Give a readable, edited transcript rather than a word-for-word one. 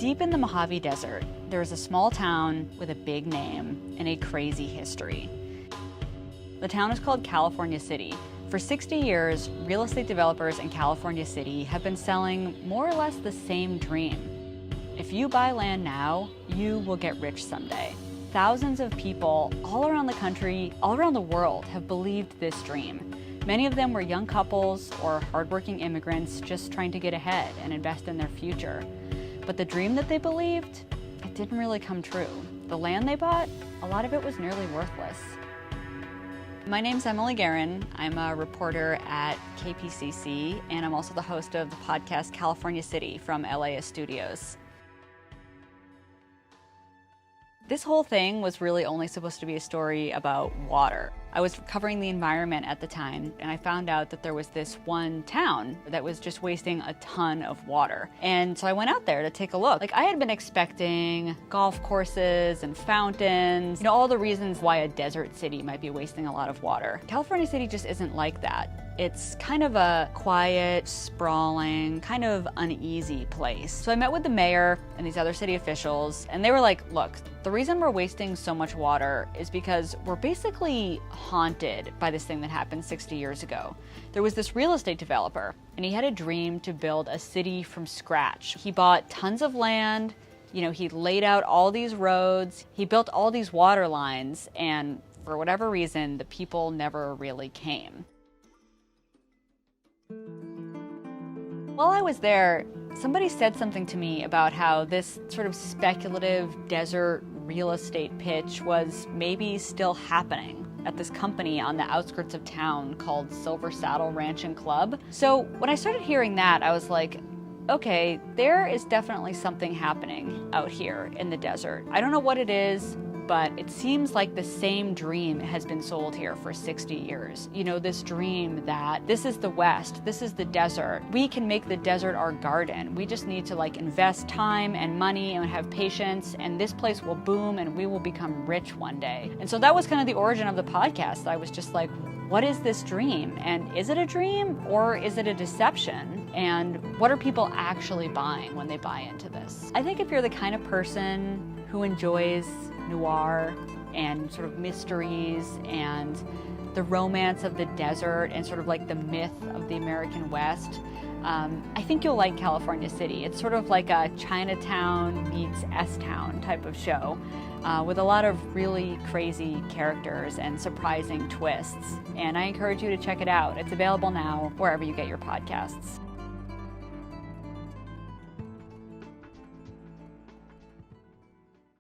Deep in the Mojave Desert, there is a small town with a big name and a crazy history. The town is called California City. For 60 years, real estate developers in California City have been selling more or less the same dream. If you buy land now, you will get rich someday. Thousands of people all around the country, all around the world, have believed this dream. Many of them were young couples or hardworking immigrants just trying to get ahead and invest in their future. But the dream that they believed, it didn't really come true. The land they bought, a lot of it was nearly worthless. My name's Emily Guerin. I'm a reporter at KPCC, and I'm also the host of the podcast California City from LAist Studios. This whole thing was really only supposed to be a story about water. I was covering the environment at the time, and I found out that there was this one town that was just wasting a ton of water. And so I went out there to take a look. I had been expecting golf courses and fountains, all the reasons why a desert city might be wasting a lot of water. California City just isn't like that. It's kind of a quiet, sprawling, kind of uneasy place. So I met with the mayor and these other city officials, and they were like, look, the reason we're wasting so much water is because we're basically haunted by this thing that happened 60 years ago. There was this real estate developer, and he had a dream to build a city from scratch. He bought tons of land, he laid out all these roads, he built all these water lines, and for whatever reason, the people never really came. While I was there, somebody said something to me about how this sort of speculative desert real estate pitch was maybe still happening at this company on the outskirts of town called Silver Saddle Ranch and Club. So when I started hearing that, I was like, okay, there is definitely something happening out here in the desert. I don't know what it is, but it seems like the same dream has been sold here for 60 years. This dream that this is the West, this is the desert. We can make the desert our garden. We just need to invest time and money and have patience, and this place will boom and we will become rich one day. And so that was kind of the origin of the podcast. I was just like, what is this dream? And is it a dream or is it a deception? And what are people actually buying when they buy into this? I think if you're the kind of person who enjoys noir and sort of mysteries and the romance of the desert and sort of the myth of the American West, I think you'll like California City. It's sort of like a Chinatown meets S-Town type of show with a lot of really crazy characters and surprising twists. And I encourage you to check it out. It's available now wherever you get your podcasts.